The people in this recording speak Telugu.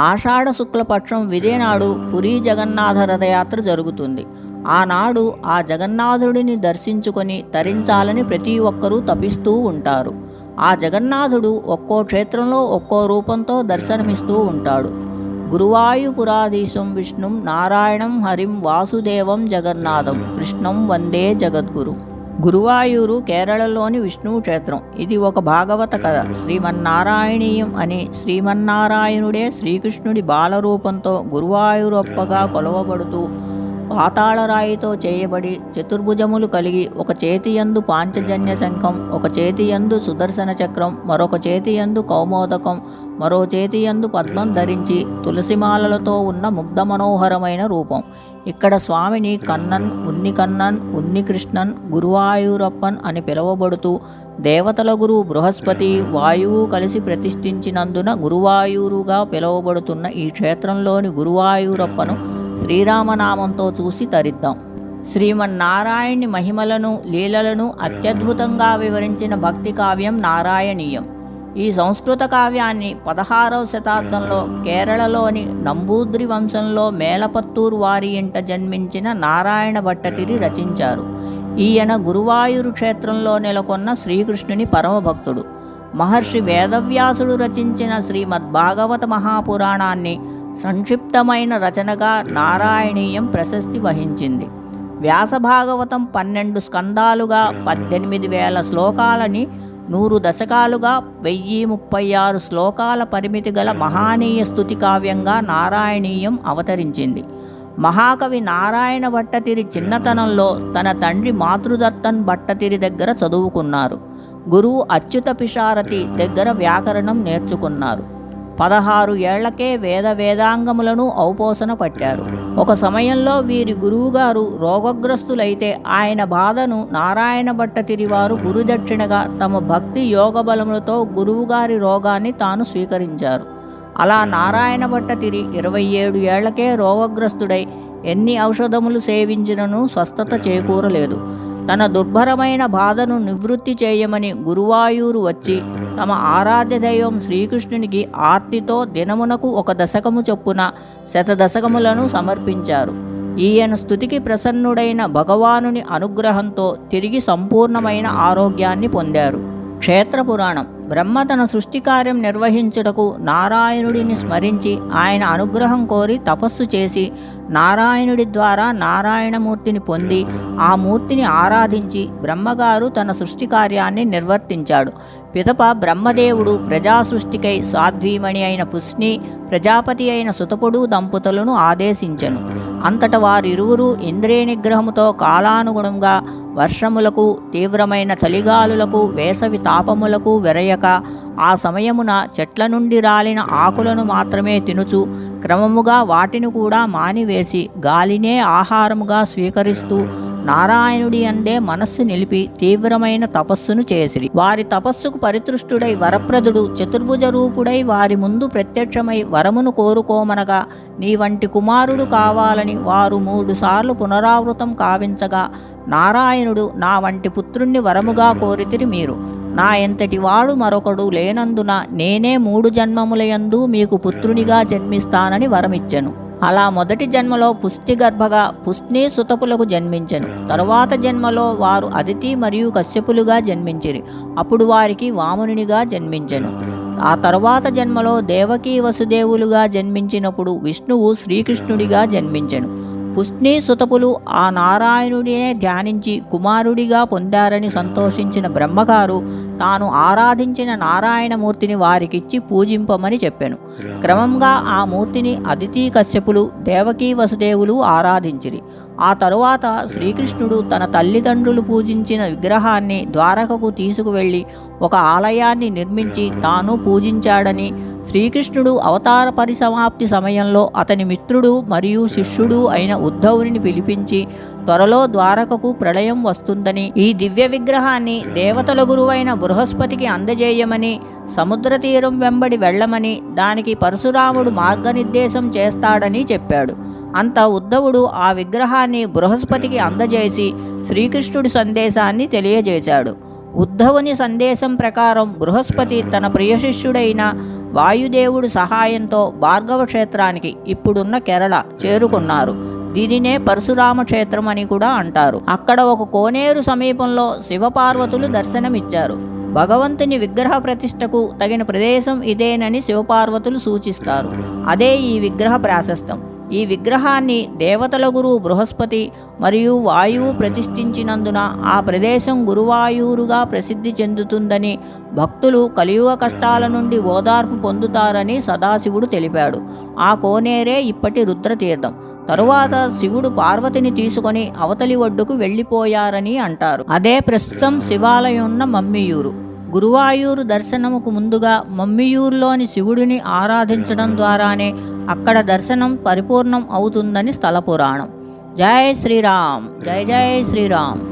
ఆషాఢ శుక్లపక్షం విదేనాడు పురీ జగన్నాథ రథయాత్ర జరుగుతుంది. ఆనాడు ఆ జగన్నాథుడిని దర్శించుకొని తరించాలని ప్రతి ఒక్కరూ తపిస్తూ ఉంటారు. ఆ జగన్నాథుడు ఒక్కో క్షేత్రంలో ఒక్కో రూపంతో దర్శనమిస్తూ ఉంటాడు. గురువాయుపురాధీశం విష్ణుం నారాయణం హరిం వాసుదేవం జగన్నాథం కృష్ణం వందే జగద్గురు. గురువాయూరు కేరళలోని విష్ణువు క్షేత్రం. ఇది ఒక భాగవత కథ. శ్రీమన్నారాయణీయం అని శ్రీమన్నారాయణుడే శ్రీకృష్ణుడి బాలరూపంతో గురువాయూరప్పగా కొలవబడుతూ పాతాళరాయితో చేయబడి చతుర్భుజములు కలిగి ఒక చేతియందు పాంచజన్య శంఖం, ఒక చేతియందు సుదర్శన చక్రం, మరొక చేతియందు కౌమోదకం, మరో చేతియందు పద్మం ధరించి తులసిమాలలతో ఉన్న ముగ్ధ మనోహరమైన రూపం. ఇక్కడ స్వామిని కన్నన్, ఉన్ని కృష్ణన్, గురువాయూరప్పన్ అని పిలువబడుతూ దేవతల గురువు బృహస్పతి, వాయువు కలిసి ప్రతిష్ఠించినందున గురువాయూరుగా పిలువబడుతున్న ఈ క్షేత్రంలోని గురువాయూరప్పను శ్రీరామనామంతో చూసి తరిద్దాం. శ్రీమన్నారాయణి మహిమలను, లీలలను అత్యద్భుతంగా వివరించిన భక్తి కావ్యం నారాయణీయం. ఈ సంస్కృత కావ్యాన్ని 16వ శతాబ్దంలో కేరళలోని నంబూద్రి వంశంలో మేలపత్తూరు వారి ఇంట జన్మించిన నారాయణ భట్టతిరి రచించారు. ఈయన గురువాయూరు క్షేత్రంలో నెలకొన్న శ్రీకృష్ణుని పరమభక్తుడు. మహర్షి వేదవ్యాసుడు రచించిన శ్రీమద్భాగవత మహాపురాణాన్ని సంక్షిప్తమైన రచనగా నారాయణీయం ప్రశస్తి వహించింది. వ్యాసభాగవతం 12 స్కందాలుగా 18,000 శ్లోకాలని 100 దశకాలుగా 1036 శ్లోకాల పరిమితి గల మహానీయ స్తుతి కావ్యంగా నారాయణీయం అవతరించింది. మహాకవి నారాయణ భట్టతిరి చిన్నతనంలో తన తండ్రి మాతృదత్తన్ భట్టతిరి దగ్గర చదువుకున్నారు. గురువు అచ్యుత పిషారతి దగ్గర వ్యాకరణం నేర్చుకున్నారు. 16 ఏళ్లకే వేదాంగములను ఔపోసన పట్టారు. ఒక సమయంలో వీరి గురువుగారు రోగగ్రస్తులైతే ఆయన బాధను నారాయణ భట్టతిరి వారు గురుదక్షిణగా తమ భక్తి యోగ బలములతో గురువుగారి రోగాన్ని తాను స్వీకరించారు. అలా నారాయణ భట్టతిరి 27 ఏళ్లకే రోగగ్రస్తుడై ఎన్ని ఔషధములు సేవించినను స్వస్థత చేకూరలేదు. తన దుర్భరమైన బాధను నివృత్తి చేయమని గురువాయూరు వచ్చి తమ ఆరాధ్య దైవం శ్రీకృష్ణునికి ఆర్తితో దినమునకు 1 దశకము చొప్పున 100 దశకములను సమర్పించారు. ఈయన స్తుతికి ప్రసన్నుడైన భగవానుని అనుగ్రహంతో తిరిగి సంపూర్ణమైన ఆరోగ్యాన్ని పొందారు. క్షేత్రపురాణం. బ్రహ్మ తన సృష్టి కార్యం నిర్వహించుటకు నారాయణుడిని స్మరించి ఆయన అనుగ్రహం కోరి తపస్సు చేసి నారాయణుడి ద్వారా నారాయణమూర్తిని పొంది ఆ మూర్తిని ఆరాధించి బ్రహ్మగారు తన సృష్టి కార్యాన్ని నిర్వర్తించాడు. పిదప బ్రహ్మదేవుడు ప్రజా సృష్టికై సాధ్వీమణి అయిన పుష్ని, ప్రజాపతి అయిన సుతపుడు దంపతులను ఆదేశించెను. అంతట వారిరువురు ఇంద్రియ నిగ్రహముతో కాలానుగుణంగా వర్షములకు, తీవ్రమైన చలిగాలులకు, వేసవి తాపములకు వెరయక ఆ సమయమున చెట్ల నుండి రాలిన ఆకులను మాత్రమే తినుచు క్రమముగా వాటిని కూడా మానివేసి గాలినే ఆహారముగా స్వీకరిస్తూ నారాయణుడి అందే మనస్సు నిలిపి తీవ్రమైన తపస్సును చేసిరి. వారి తపస్సుకు పరితృష్టుడై వరప్రదుడు చతుర్భుజ రూపుడై వారి ముందు ప్రత్యక్షమై వరమును కోరుకోమనగా నీ వంటి కుమారుడు కావాలని వారు 3 సార్లు పునరావృతం కావించగా నారాయణుడు నా వంటి పుత్రుణ్ణి వరముగా కోరితిరి మీరు. నా ఎంతటి వాడు మరొకడు లేనందున నేనే 3 జన్మములయందు మీకు పుత్రునిగా జన్మిస్తానని వరమిచ్చెను. అలా మొదటి జన్మలో పుష్టి గర్భగా పుష్ని సుతపులకు జన్మించెను. తరువాత జన్మలో వారు అదితి మరియు కశ్యపులుగా జన్మించిరి. అప్పుడు వారికి వామనునిగా జన్మించెను. ఆ తరువాత జన్మలో దేవకీ వసుదేవులుగా జన్మించినప్పుడు విష్ణువు శ్రీకృష్ణుడిగా జన్మించెను. పుష్ని సుతపులు ఆ నారాయణుడినే ధ్యానించి కుమారుడిగా పొందారని సంతోషించిన బ్రహ్మగారు తాను ఆరాధించిన నారాయణమూర్తిని వారికిచ్చి పూజింపమని చెప్పెను. క్రమంగా ఆ మూర్తిని అదితి కశ్యపులు, దేవకీ వసుదేవులు ఆరాధించిరి. ఆ తరువాత శ్రీకృష్ణుడు తన తల్లిదండ్రులు పూజించిన విగ్రహాన్ని ద్వారకకు తీసుకువెళ్ళి ఒక ఆలయాన్ని నిర్మించి తాను పూజించాడని, శ్రీకృష్ణుడు అవతార పరిసమాప్తి సమయంలో అతని మిత్రుడు మరియు శిష్యుడు అయిన ఉద్ధవుని పిలిపించి త్వరలో ద్వారకకు ప్రళయం వస్తుందని, ఈ దివ్య విగ్రహాన్ని దేవతల గురువైన బృహస్పతికి అందజేయమని, సముద్ర తీరం వెంబడి వెళ్ళమని, దానికి పరశురాముడు మార్గనిర్దేశం చేస్తాడని చెప్పాడు. అంత ఉద్ధవుడు ఆ విగ్రహాన్ని బృహస్పతికి అందజేసి శ్రీకృష్ణుడి సందేశాన్ని తెలియజేశాడు. ఉద్ధవుని సందేశం ప్రకారం బృహస్పతి తన ప్రియ శిష్యుడైన వాయుదేవుడు సహాయంతో భార్గవ క్షేత్రానికి, ఇప్పుడున్న కేరళ, చేరుకున్నారు. దీనినే పరశురామ క్షేత్రం అని కూడా అంటారు. అక్కడ ఒక కోనేరు సమీపంలో శివపార్వతులు దర్శనమిచ్చారు. భగవంతుని విగ్రహ ప్రతిష్టకు తగిన ప్రదేశం ఇదేనని శివపార్వతులు సూచిస్తారు. అదే ఈ విగ్రహ ప్రాశస్త్యం. ఈ విగ్రహాన్ని దేవతల గురువు బృహస్పతి మరియు వాయువు ప్రతిష్ఠించినందున ఆ ప్రదేశం గురువాయూరుగా ప్రసిద్ధి చెందుతుందని, భక్తులు కలియుగ కష్టాల నుండి ఓదార్పు పొందుతారని సదాశివుడు తెలిపాడు. ఆ కోనేరే ఇప్పటి రుద్రతీర్థం. తరువాత శివుడు పార్వతిని తీసుకొని అవతలి ఒడ్డుకు వెళ్ళిపోయారని అంటారు. అదే ప్రస్తుతం శివాలయం ఉన్న మమ్మియూరు. గురువాయూరు దర్శనముకు ముందుగా మమ్మియూరులోని శివుడిని ఆరాధించడం ద్వారానే అక్కడ దర్శనం పరిపూర్ణం అవుతుందని స్థల పురాణం. జై శ్రీరామ్, జై జై శ్రీరామ్.